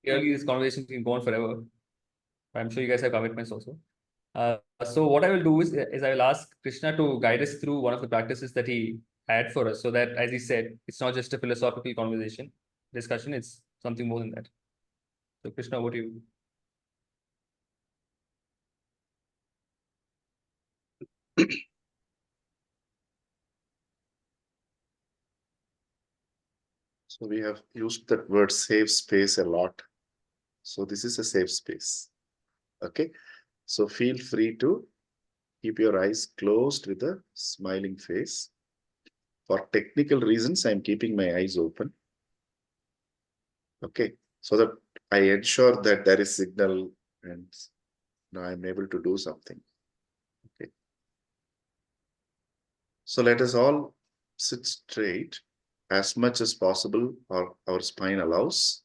Clearly, this conversation can go on forever. I'm sure you guys have commitments also. So what I will do is I will ask Krishna to guide us through one of the practices that he had for us, so that, as he said, it's not just a philosophical conversation, discussion, it's something more than that. So Krishna, over to you. So we have used that word safe space a lot. So this is a safe space. Okay. So feel free to keep your eyes closed with a smiling face. For technical reasons, I'm keeping my eyes open. Okay. So that I ensure that there is signal and now I'm able to do something. Okay. So let us all sit straight as much as possible, or our spine allows.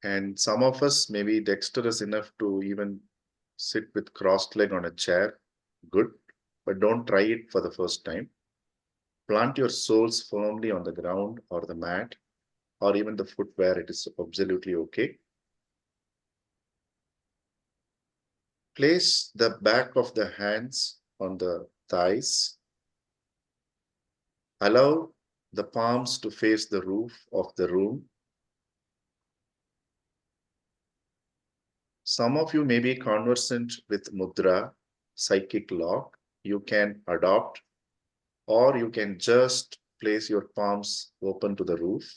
And some of us may be dexterous enough to even sit with crossed leg on a chair. Good. But don't try it for the first time. Plant your soles firmly on the ground or the mat or even the foot where it is absolutely okay. Place the back of the hands on the thighs. Allow the palms to face the roof of the room. Some of you may be conversant with mudra, psychic lock. You can adopt, or you can just place your palms open to the roof.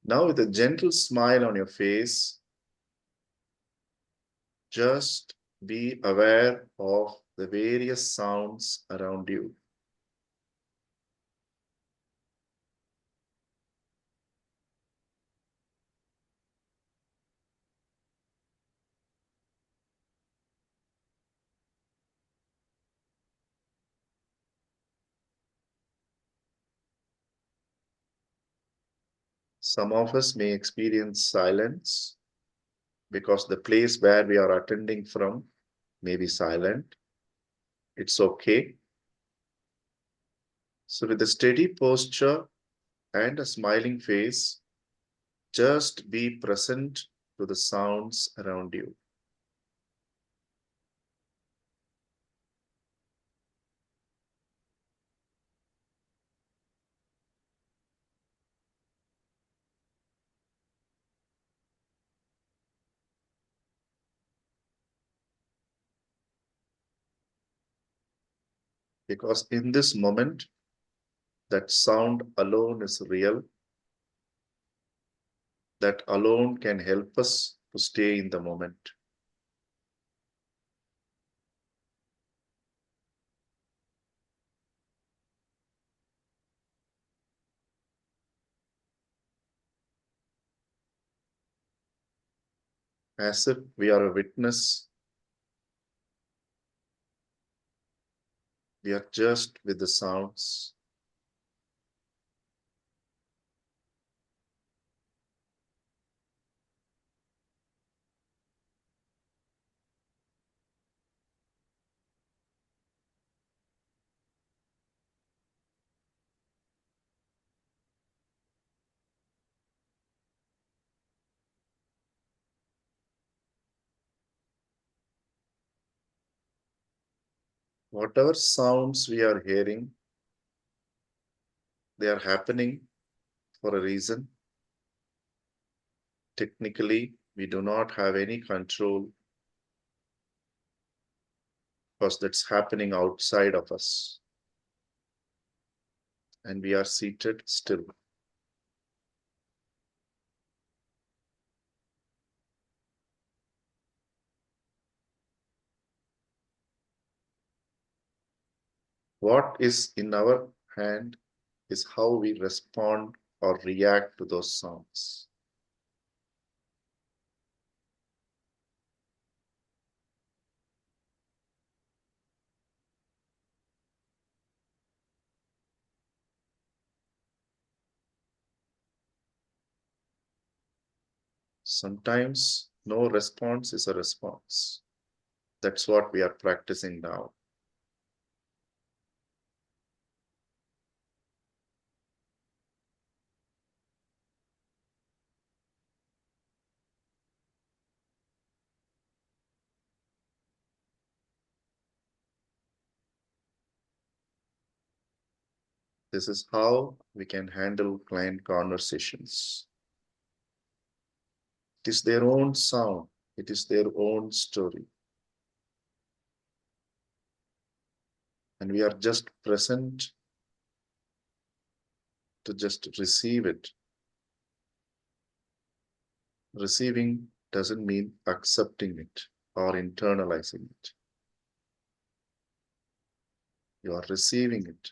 Now, with a gentle smile on your face, just be aware of the various sounds around you. Some of us may experience silence because the place where we are attending from may be silent. It's okay. So, with a steady posture and a smiling face, just be present to the sounds around you. Because in this moment, that sound alone is real. That alone can help us to stay in the moment. As if we are a witness, we are just with the sounds. Whatever sounds we are hearing, they are happening for a reason. Technically, we do not have any control because that's happening outside of us. And we are seated still. What is in our hand is how we respond or react to those sounds. Sometimes no response is a response. That's what we are practicing now. This is how we can handle client conversations. It is their own sound. It is their own story. And we are just present to just receive it. Receiving doesn't mean accepting it or internalizing it. You are receiving it.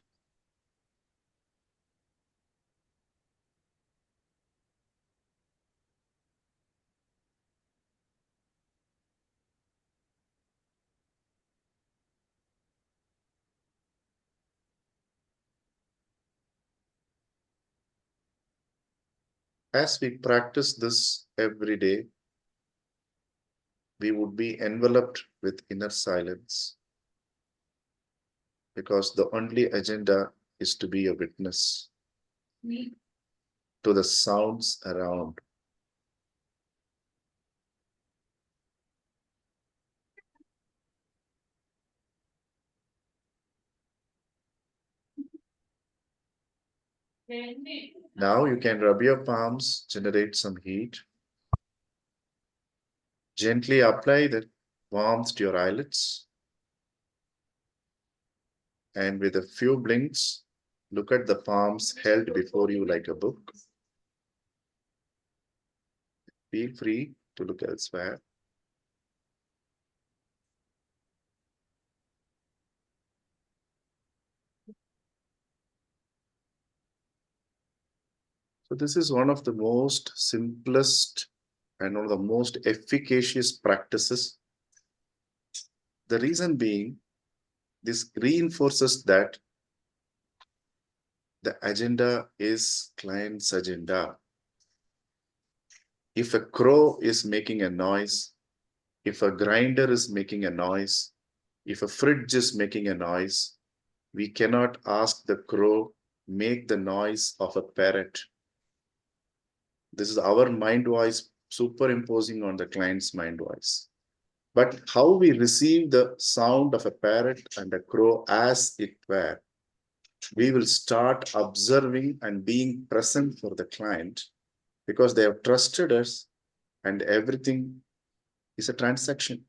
As we practice this every day, we would be enveloped with inner silence, because the only agenda is to be a witness to the sounds around. Now you can rub your palms, generate some heat. Gently apply the warmth to your eyelids. And with a few blinks, look at the palms held before you like a book. Feel free to look elsewhere. So this is one of the most simplest and one of the most efficacious practices. The reason being, this reinforces that the agenda is client's agenda. If a crow is making a noise, if a grinder is making a noise, if a fridge is making a noise, we cannot ask the crow make the noise of a parrot. This is our mind voice superimposing on the client's mind voice. But how we receive the sound of a parrot and a crow as it were, we will start observing and being present for the client, because they have trusted us, and everything is a transaction.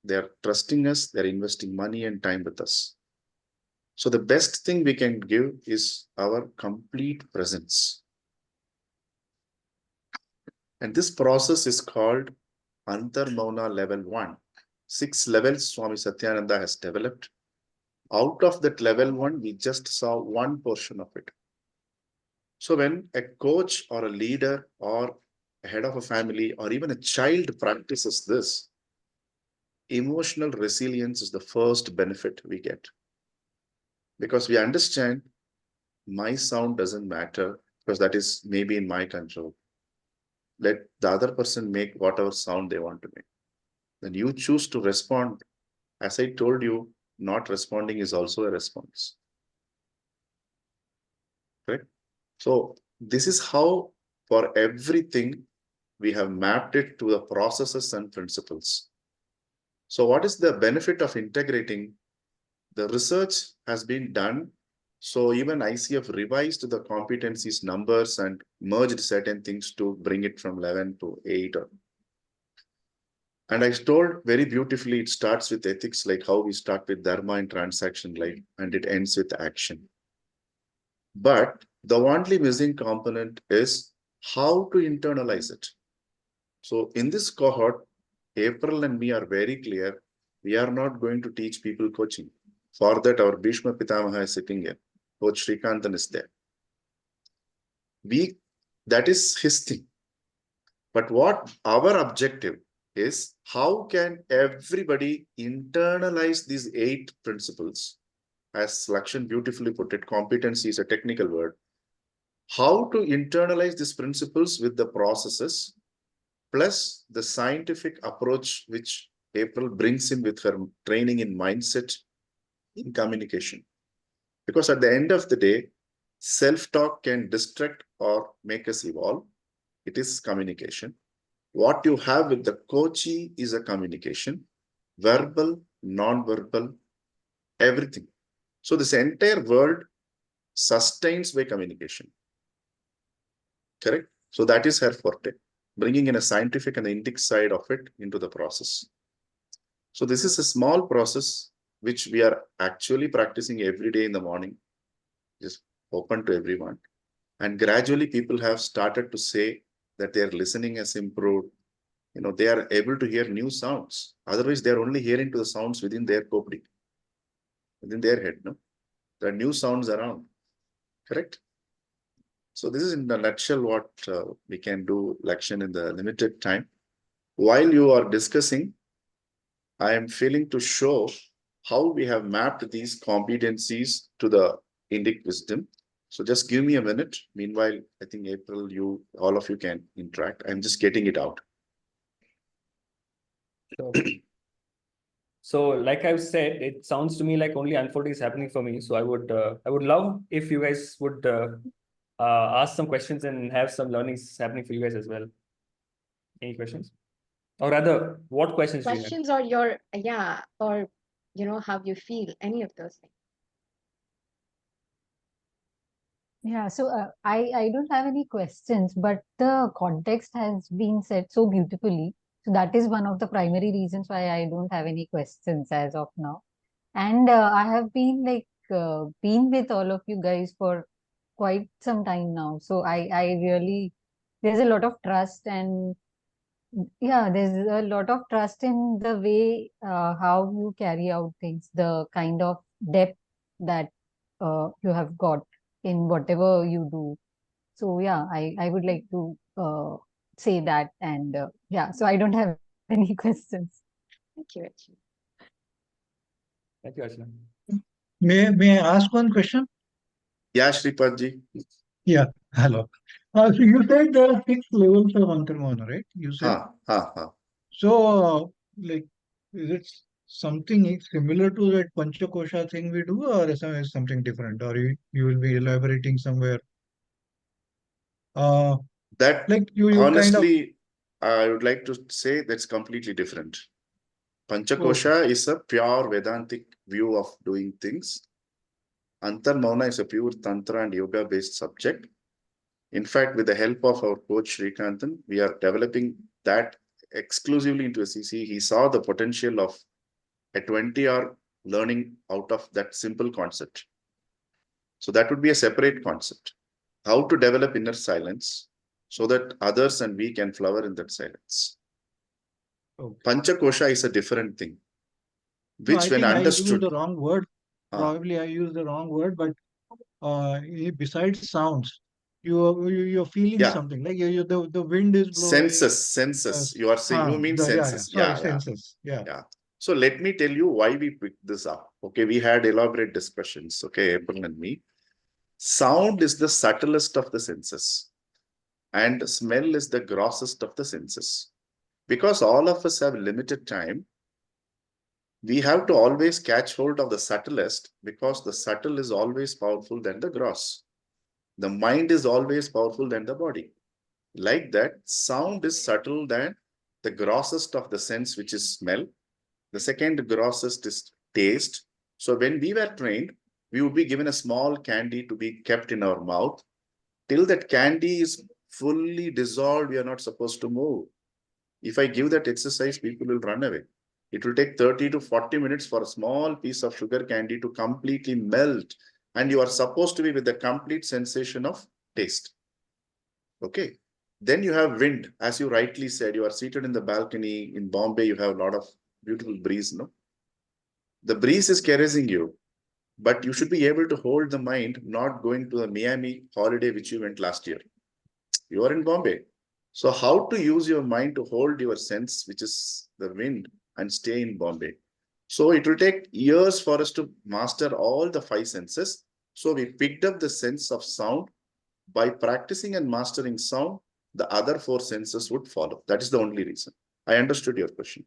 They are trusting us, they're investing money and time with us. So the best thing we can give is our complete presence. And this process is called Antarmauna level 1. 6 levels Swami Satyananda has developed. Out of that level 1, we just saw one portion of it. So when a coach or a leader or a head of a family or even a child practices this, emotional resilience is the first benefit we get. Because we understand my sound doesn't matter, because that is maybe in my control. Let the other person make whatever sound they want to make. Then you choose to respond. As I told you, not responding is also a response. Correct? So this is how, for everything, we have mapped it to the processes and principles. So what is the benefit of integrating? The research has been done. So even ICF revised the competencies numbers and merged certain things to bring it from 11 to 8. And I told very beautifully, it starts with ethics, like how we start with dharma and transaction, like, and it ends with action. But the only missing component is how to internalize it. So in this cohort, April and me are very clear. We are not going to teach people coaching. For that, our Bhishma Pitamaha is sitting here. Coach Srikantan is there. That is his thing. But what our objective is, how can everybody internalize these 8 principles? As Lakshan beautifully put it, competency is a technical word. How to internalize these principles with the processes, plus the scientific approach which April brings in with her training in mindset, in communication. Because at the end of the day, self-talk can distract or make us evolve. It is communication. What you have with the coachee is a communication, verbal, non-verbal, everything. So this entire world sustains by communication. Correct? So that is her forte, bringing in a scientific and the Indic side of it into the process. So this is a small process which we are actually practicing every day in the morning, just open to everyone. And gradually people have started to say that their listening has improved. You know, they are able to hear new sounds. Otherwise, they are only hearing to the sounds within their coping, within their head. No, there are new sounds around. Correct? So this is in a nutshell what we can do Lakshan in the limited time. While you are discussing, I am feeling to show how we have mapped these competencies to the Indic wisdom. So just give me a minute. Meanwhile, I think April, all of you can interact. I'm just getting it out. Sure. So, like I've said, it sounds to me like only unfolding is happening for me. So I would love if you guys would ask some questions and have some learnings happening for you guys as well. Any questions? Or rather, what questions do you have? Questions or your, yeah, or, you know, how you feel, any of those things. Yeah, so I don't have any questions, but the context has been said so beautifully. So that is one of the primary reasons why I don't have any questions as of now. And I have been been with all of you guys for quite some time now. So I really, there's a lot of trust, and yeah, there's a lot of trust in the way how you carry out things, the kind of depth that you have got in whatever you do. So yeah, I would like to say that, and yeah, so I don't have any questions. Thank you, Archana. Thank you, Archana. May I ask one question? Yeah, Shripadji. Yeah, hello. So you said there are 6 levels of Antarmana, right? You said. So, like, is it something similar to that Panchakosha thing we do, or is it something different, or you will be elaborating somewhere? That Like you honestly, I would like to say that's completely different. Panchakosha is a pure Vedantic view of doing things. Antarmana is a pure Tantra and Yoga based subject. In fact, with the help of our coach Srikantan, we are developing that exclusively into a CC. He saw the potential of a 20-hour learning out of that simple concept. So that would be a separate concept. How to develop inner silence so that others and we can flower in that silence. Panchakosha is a different thing, which when understood. I used the wrong word. Probably I used the wrong word, but besides sounds, you're feeling something like the wind is blowing. Senses. You are saying you mean senses. Senses. Yeah. So let me tell you why we picked this up. Okay, we had elaborate discussions. Okay, April and me. Sound is the subtlest of the senses, and smell is the grossest of the senses. Because all of us have limited time, we have to always catch hold of the subtlest, because the subtle is always powerful than the gross. The mind is always powerful than the body. Like that, sound is subtle than the grossest of the sense, which is smell. The second grossest is taste. So when we were trained, we would be given a small candy to be kept in our mouth. Till that candy is fully dissolved, we are not supposed to move. If I give that exercise, people will run away. It will take 30 to 40 minutes for a small piece of sugar candy to completely melt. And you are supposed to be with the complete sensation of taste. Okay. Then you have wind. As you rightly said, you are seated in the balcony. In Bombay, you have a lot of beautiful breeze. No? The breeze is caressing you. But you should be able to hold the mind, not going to the Miami holiday, which you went last year. You are in Bombay. So how to use your mind to hold your sense, which is the wind, and stay in Bombay. So it will take years for us to master all the 5 senses. So we picked up the sense of sound. By practicing and mastering sound, the other 4 senses would follow. That is the only reason. I understood your question.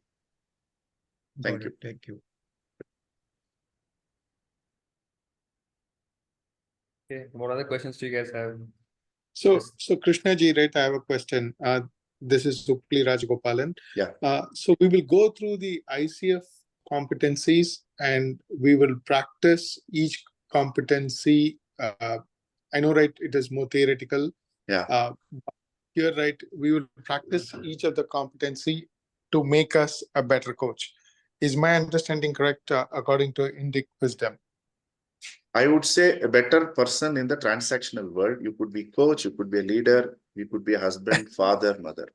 Thank Got you. it. Thank you. Okay, what other questions do you guys have? So, Yes. so Krishna ji, right, I have a question. This is Supli Rajagopalan. Yeah. So we will go through the ICF competencies and we will practice each competency. I know, right, it is more theoretical. Yeah. Here, right, we will practice each of the competency to make us a better coach. Is my understanding correct according to Indic wisdom? I would say a better person in the transactional world. You could be coach, you could be a leader, you could be a husband, father, mother.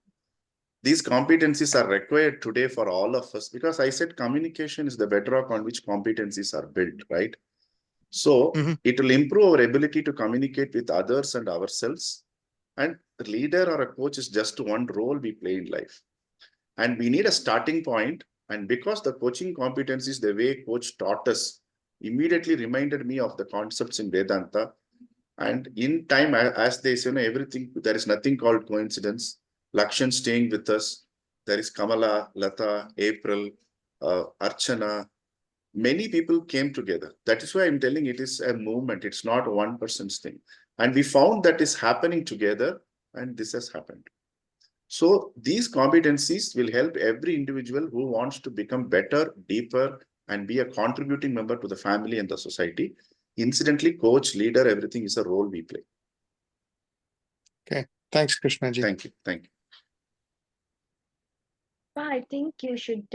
These competencies are required today for all of us because I said communication is the bedrock on which competencies are built, right? So it will improve our ability to communicate with others and ourselves. And a leader or a coach is just one role we play in life. And we need a starting point. And because the coaching competencies, the way coach taught us, immediately reminded me of the concepts in Vedanta. And in time, as they say, everything, there is nothing called coincidence. Lakshan staying with us. There is Kamala, Lata, April, Archana. Many people came together. That is why I'm telling it is a movement. It's not one person's thing. And we found that is happening together, and this has happened. So these competencies will help every individual who wants to become better, deeper, and be a contributing member to the family and the society. Incidentally, coach, leader, everything is a role we play. Okay. Thanks, Krishna ji. Thank you. Thank you. I think you should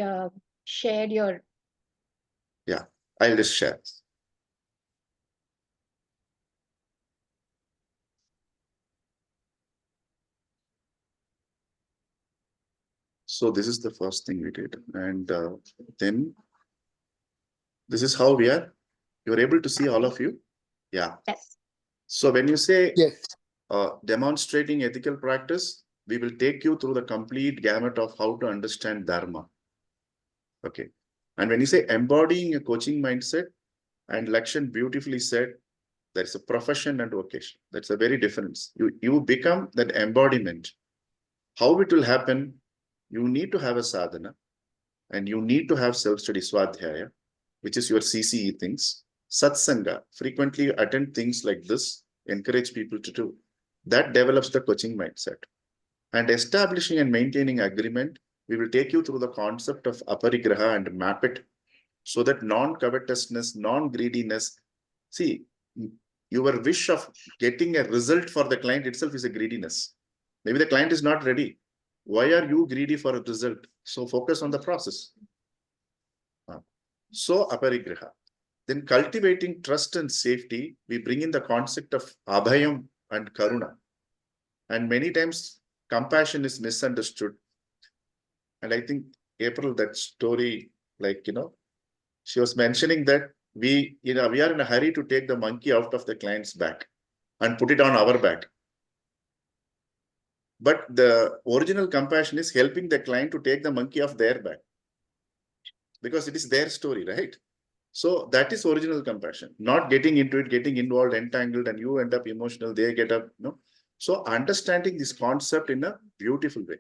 share your. Yeah, I'll just share. So this is the first thing we did. And then this is how we are. You're able to see all of you? Yeah. Yes. So when you say Yes. Demonstrating ethical practice, we will take you through the complete gamut of how to understand Dharma. Okay. And when you say embodying a coaching mindset, and Lakshan beautifully said, there's a profession and vocation. That's a very difference. You become that embodiment. How it will happen, you need to have a sadhana, and you need to have self-study swadhyaya, which is your CCE things. Satsanga, frequently attend things like this, encourage people to do. That develops the coaching mindset. And establishing and maintaining agreement, we will take you through the concept of aparigraha and map it so that non-covetousness, non-greediness. See, your wish of getting a result for the client itself is a greediness. Maybe the client is not ready. Why are you greedy for a result? So focus on the process. So aparigraha. Then cultivating trust and safety, we bring in the concept of abhayam and karuna. And many times compassion is misunderstood. And I think April, that story, she was mentioning that we are in a hurry to take the monkey out of the client's back and put it on our back. But the original compassion is helping the client to take the monkey off their back because it is their story, right? So that is original compassion, not getting into it, getting involved, entangled, and you end up emotional, they get up, So understanding this concept in a beautiful way.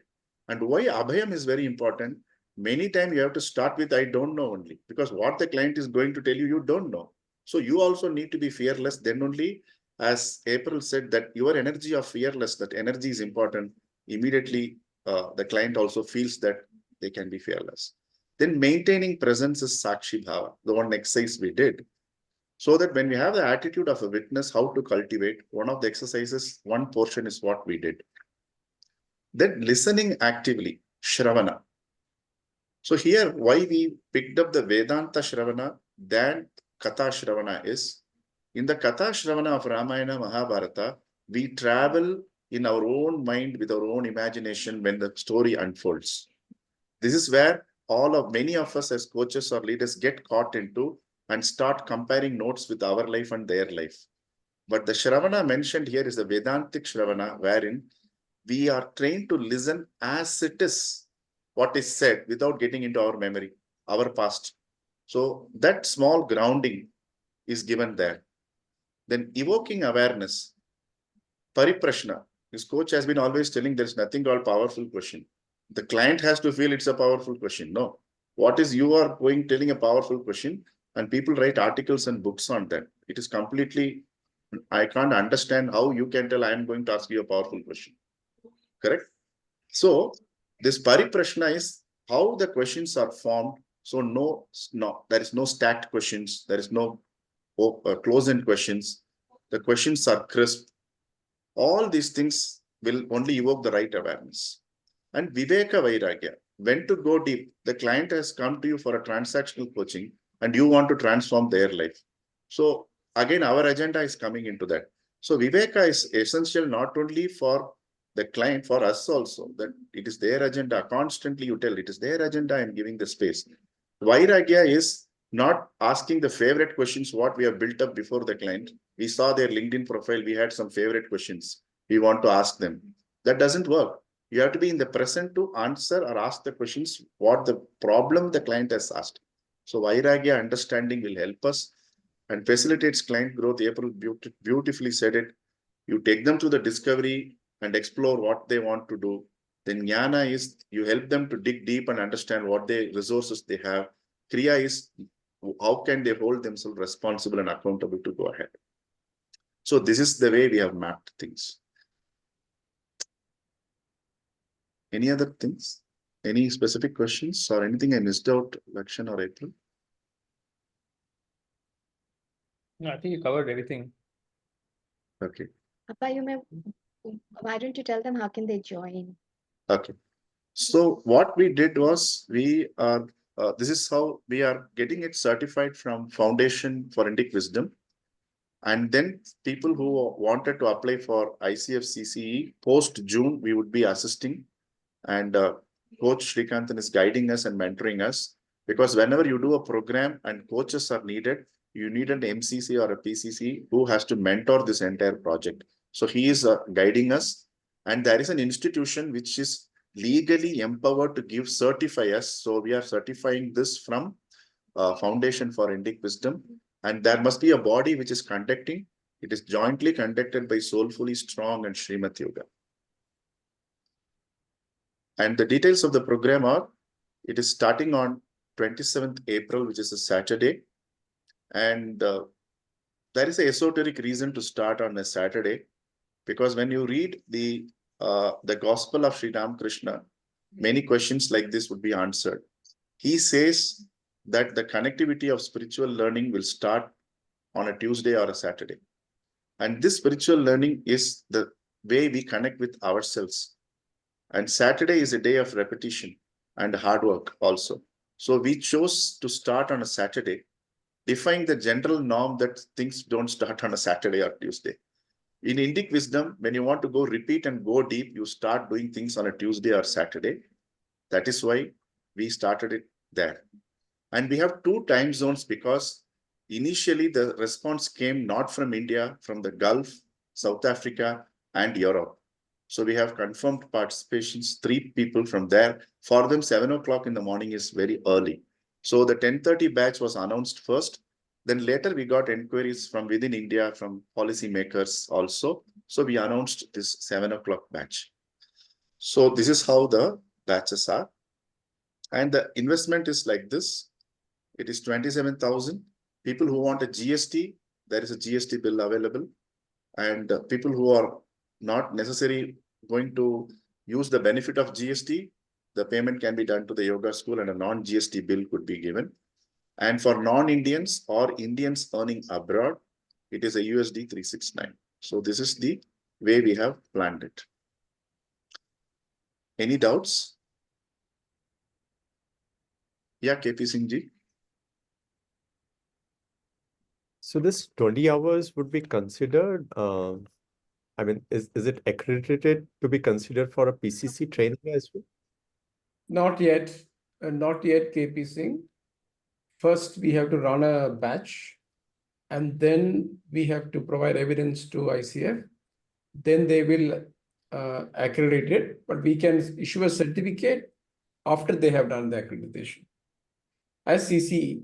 And why abhayam is very important. Many times you have to start with, I don't know only, because what the client is going to tell you, you don't know. So you also need to be fearless. Then only, as April said, that your energy of fearless, that energy is important. Immediately, the client also feels that they can be fearless. Then maintaining presence is Sakshi Bhava, the one exercise we did. So that when we have the attitude of a witness, how to cultivate, one of the exercises, one portion is what we did. Then listening actively, Shravana. So here, why we picked up the Vedanta Shravana than Katha Shravana is, in the Katha Shravana of Ramayana, Mahabharata, we travel in our own mind with our own imagination when the story unfolds. This is where many of us as coaches or leaders get caught into and start comparing notes with our life and their life. But the Shravana mentioned here is the Vedantic Shravana, wherein we are trained to listen as it is, what is said, without getting into our memory, our past. So that small grounding is given there. Then evoking awareness, Pariprashna. This coach has been always telling there's nothing called powerful question. The client has to feel it's a powerful question. No. What is you are going telling a powerful question and people write articles and books on that. It is completely, I can't understand how you can tell I am going to ask you a powerful question. Correct? So this pariprashna is how the questions are formed. So there is no stacked questions. There is no close-end questions. The questions are crisp. All these things will only evoke the right awareness. And Viveka Vairagya, when to go deep, the client has come to you for a transactional coaching and you want to transform their life. So again, our agenda is coming into that. So Viveka is essential not only for the client, for us also, that it is their agenda. Constantly you tell it is their agenda, I'm giving the space. Vairagya is not asking the favorite questions, what we have built up before the client. We saw their LinkedIn profile, we had some favorite questions. We want to ask them. That doesn't work. You have to be in the present to answer or ask the questions, what the problem the client has asked. So Vairagya understanding will help us and facilitates client growth. April beautifully said it. You take them to the discovery and explore what they want to do. Then Jnana is you help them to dig deep and understand what resources they have. Kriya is how can they hold themselves responsible and accountable to go ahead. So this is the way we have mapped things. Any other things? Any specific questions or anything I missed out, Lakshan or April? No, I think you covered everything. Okay. Appa, why don't you tell them how can they join? Okay. So what we did was we are, this is how we are getting it certified from Foundation for Indic Wisdom. And then people who wanted to apply for ICF CCE post June, we would be assisting. And Coach Srikantan is guiding us and mentoring us, because whenever you do a program and coaches are needed, you need an MCC or a PCC who has to mentor this entire project. So he is guiding us, and there is an institution which is legally empowered to certify us. So we are certifying this from Foundation for Indic Wisdom, and there must be a body which is conducting. It is jointly conducted by Soulfully Strong and Srimati Yoga. And the details of the program are, it is starting on 27th April, which is a Saturday. And there is an esoteric reason to start on a Saturday, because when you read the Gospel of Sri Ramakrishna, many questions like this would be answered. He says that the connectivity of spiritual learning will start on a Tuesday or a Saturday. And this spiritual learning is the way we connect with ourselves. And Saturday is a day of repetition and hard work also. So we chose to start on a Saturday, defying the general norm that things don't start on a Saturday or Tuesday. In Indic wisdom, when you want to go repeat and go deep, you start doing things on a Tuesday or Saturday. That is why we started it there. And we have 2 time zones, because initially the response came not from India, from the Gulf, South Africa, and Europe. So we have confirmed participations, 3 people from there. For them, 7 o'clock in the morning is very early. So the 10:30 batch was announced first. Then later we got inquiries from within India, from policymakers also. So we announced this 7 o'clock batch. So this is how the batches are. And the investment is like this. It is 27,000. People who want a GST, there is a GST bill available. And people who are not necessarily going to use the benefit of GST, the payment can be done to the yoga school and a non-GST bill could be given. And for non-Indians or Indians earning abroad, it is a USD 369. So this is the way we have planned it. Any doubts? Yeah, KP Singh ji. So this 20 hours would be considered, I mean, is it accredited to be considered for a PCC training as well? Not yet, KP Singh. First, we have to run a batch, and then we have to provide evidence to ICF. Then they will accredit it, but we can issue a certificate after they have done the accreditation as CCE.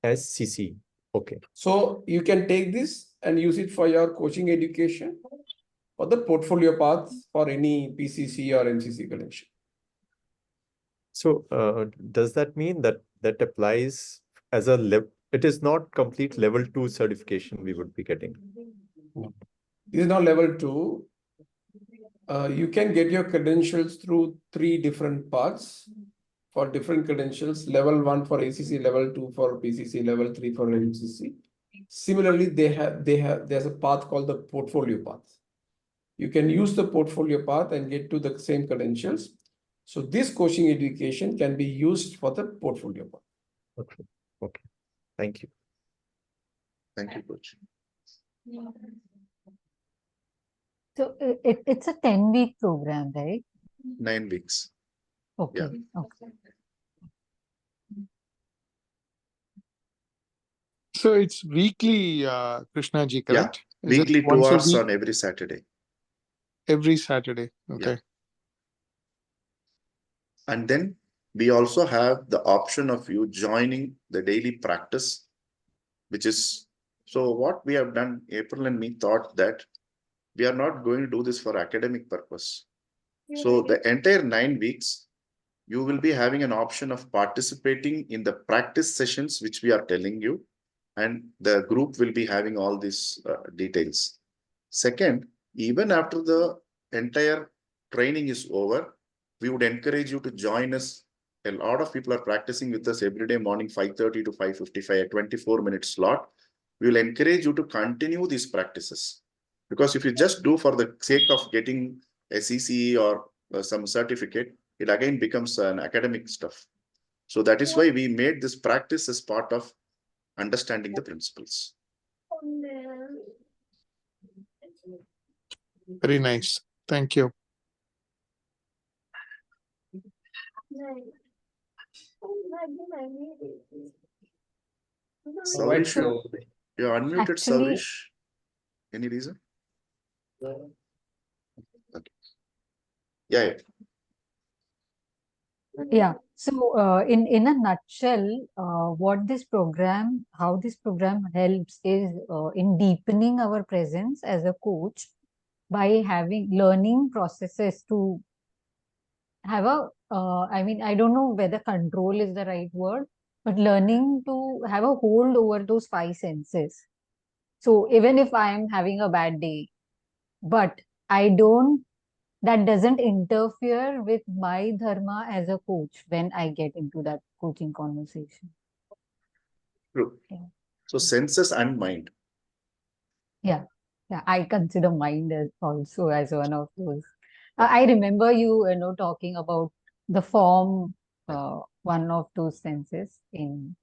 As CC, okay. So you can take this and use it for your coaching education or the portfolio path for any PCC or MCC connection. So does that mean that that applies as a level? It is not complete level 2 certification we would be getting. This is now level 2. You can get your credentials through 3 different paths for different credentials. Level 1 for ACC, level 2 for PCC, level 3 for MCC. Similarly, there's a path called the portfolio path. You can use the portfolio path and get to the same credentials. So this coaching education can be used for the portfolio path. Okay. Okay. Thank you. Thank you, Coach. So it's a 10-week program, right? 9 weeks. Okay. Yeah. Okay. So it's weekly, Krishna ji, correct? Is it Weekly 2 once a hours week? on every Saturday. Every Saturday. Okay. And then we also have the option of you joining the daily practice, which is, so what we have done, April and me thought that we are not going to do this for academic purpose. So the entire 9 weeks, you will be having an option of participating in the practice sessions, which we are telling you, and the group will be having all these details. Second, even after the entire training is over, we would encourage you to join us. A lot of people are practicing with us every day morning, 5:30 to 5:55, a 24-minute slot. We will encourage you to continue these practices. Because if you just do for the sake of getting a CCE or some certificate, it again becomes an academic stuff. So that is why we made this practice as part of understanding the principles. Very nice. Thank you. Right, Salvish, so you're unmuted, Actually, Salvish. Any reason? Okay. Yeah. yeah. So in a nutshell, what this program, how this program helps is in deepening our presence as a coach by having learning processes to have a, I mean, I don't know whether control is the right word, but learning to have a hold over those 5 senses. So even if I am having a bad day, but that doesn't interfere with my dharma as a coach when I get into that coaching conversation. True. Yeah. So senses and mind. Yeah. Yeah. I consider mind as also as one of those. I remember you, talking about the form, one of those senses in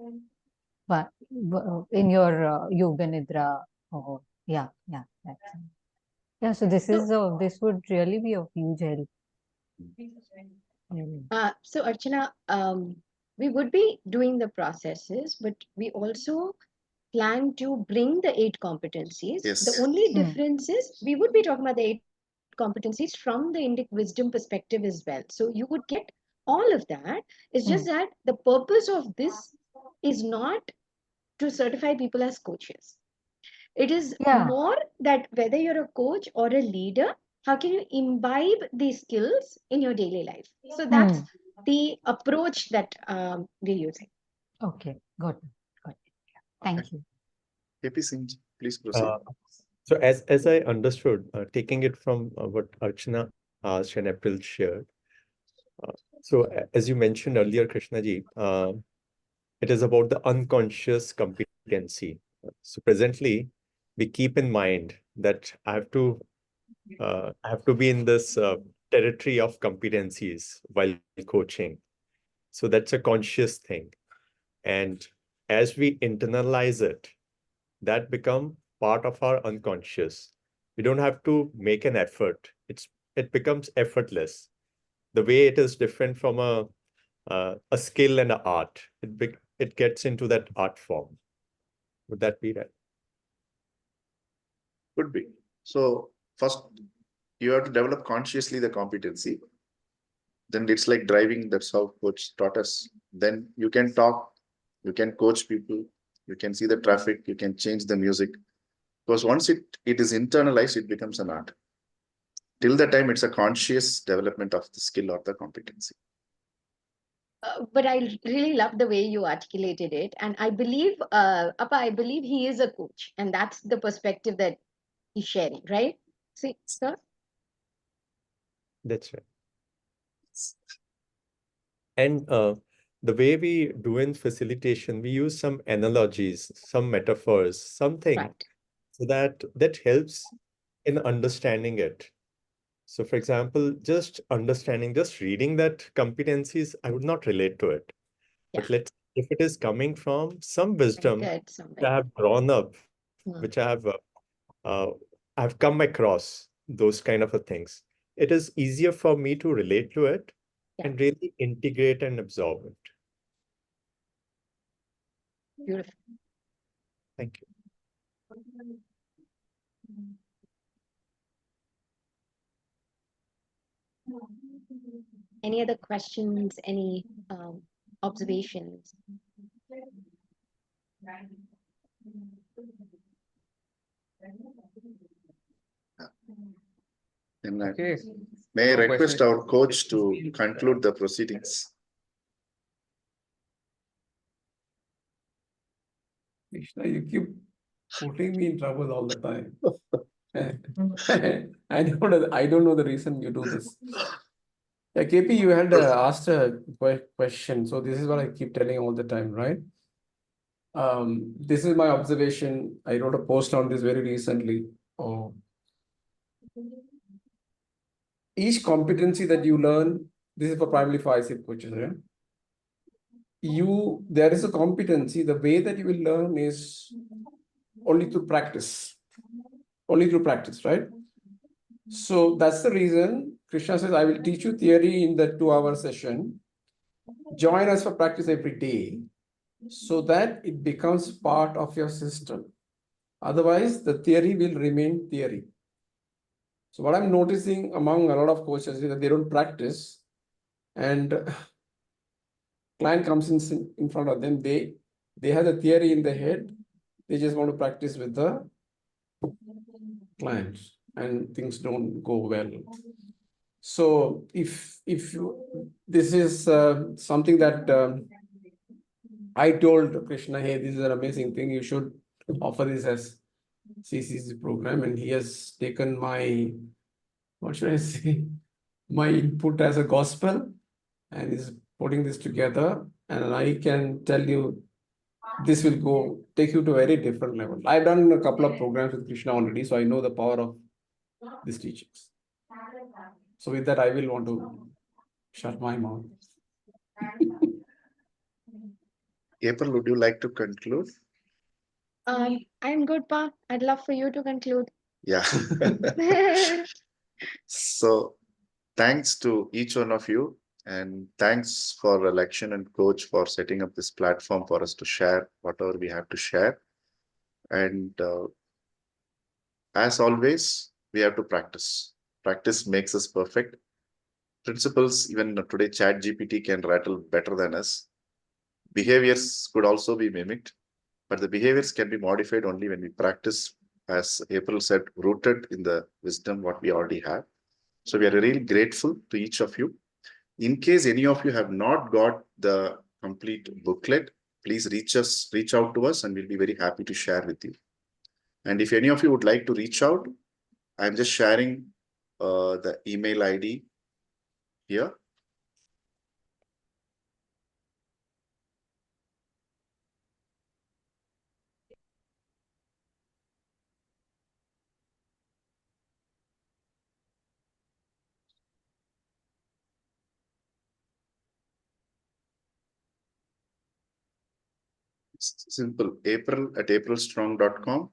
your yoga nidra. Oh, yeah. That's it. Yeah. So this would really be of huge help. So Archana, we would be doing the processes, but we also plan to bring the 8 competencies. Yes. The only difference is we would be talking about the 8 competencies from the Indic wisdom perspective as well. So you would get all of that. It's just that the purpose of this is not to certify people as coaches. It is more that whether you're a coach or a leader, how can you imbibe these skills in your daily life? So that's the approach that we're using. Okay, got it. Thank you. KP Singh, please proceed. So as I understood, taking it from what Archana asked and April shared, so as you mentioned earlier, Krishnaji, it is about the unconscious competency. So presently, we keep in mind that I have to be in this territory of competencies while coaching. So that's a conscious thing. And as we internalize it, that become part of our unconscious. We don't have to make an effort. It becomes effortless. The way it is different from a skill and an art. It gets into that art form. Would that be right? Could be. So first, you have to develop consciously the competency. Then it's like driving. That's how coach taught us. Then you can talk, you can coach people, you can see the traffic, you can change the music. Because once it is internalized, it becomes an art. Till the time, it's a conscious development of the skill or the competency. but I really love the way you articulated it. And I believe, Appa, I believe he is a coach. And that's the perspective that he's sharing, right? See, sir? That's right. And the way we do in facilitation, we use some analogies, some metaphors, something Right. so that helps in understanding it. So for example, just understanding, just reading that competencies, I would not relate to it. But if it is coming from some wisdom Good, that I have grown up, which I've come across those kind of things, it is easier for me to relate to it and really integrate and absorb it. Beautiful. Thank you. Any other questions? Any observations? Okay. May I No request questions. our coach to conclude the proceedings? Krishna, you keep putting me in trouble all the time. I don't know the reason you do this. Yeah, KP, you had asked a question. So this is what I keep telling all the time, right? This is my observation. I wrote a post on this very recently. Each competency that you learn, this is for primarily for ICF coaches, yeah? There is a competency, the way that you will learn is only through practice. Only through practice, right? So that's the reason Krishna says, I will teach you theory in the 2-hour session. Join us for practice every day so that it becomes part of your system. Otherwise, the theory will remain theory. So what I'm noticing among a lot of coaches is that they don't practice, and client comes in front of them, they have the theory in their head, they just want to practice with the clients, and things don't go well. So if this is something that I told Krishna, hey, this is an amazing thing, you should offer this as CCC program, and he has taken my, what should I say, my input as a gospel, and is putting this together, and I can tell you this will take you to a very different level. I've done a couple of programs with Krishna already, so I know the power of these teachings. So with that, I will want to shut my mouth. April, would you like to conclude? I'm good, Pa. I'd love for you to conclude. Yeah. So thanks to each one of you, and thanks for Lakshan and Coach for setting up this platform for us to share whatever we have to share. And as always, we have to practice. Practice makes us perfect. Principles, even today, ChatGPT can rattle better than us. Behaviors could also be mimicked, but the behaviors can be modified only when we practice, as April said, rooted in the wisdom what we already have. So we are really grateful to each of you. In case any of you have not got the complete booklet, please reach out to us, and we'll be very happy to share with you. And if any of you would like to reach out, I'm just sharing the email ID here. It's simple, april@aprilstrong.com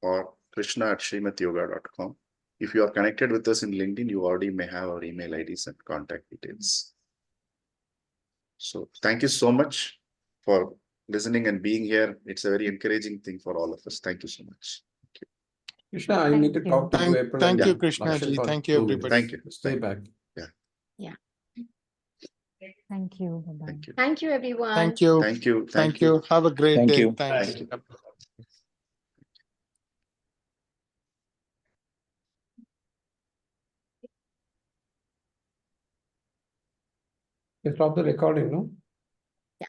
or krishna@srimatyoga.com. If you are connected with us in LinkedIn, you already may have our email IDs and contact details. So thank you so much for listening and being here. It's a very encouraging thing for all of us. Thank you so much. Krishna, I need to talk to you, April. Thank you, and Krishna Lakshan ji. for Thank you, 2 everybody. minutes. Thank you. Stay back. Thank you. Bye-bye. Thank you. Thank you, everyone. Thank you. Thank you. Thank you. Have a great Thank day. you. Thanks. Thank you. You stop the recording, no? Yeah.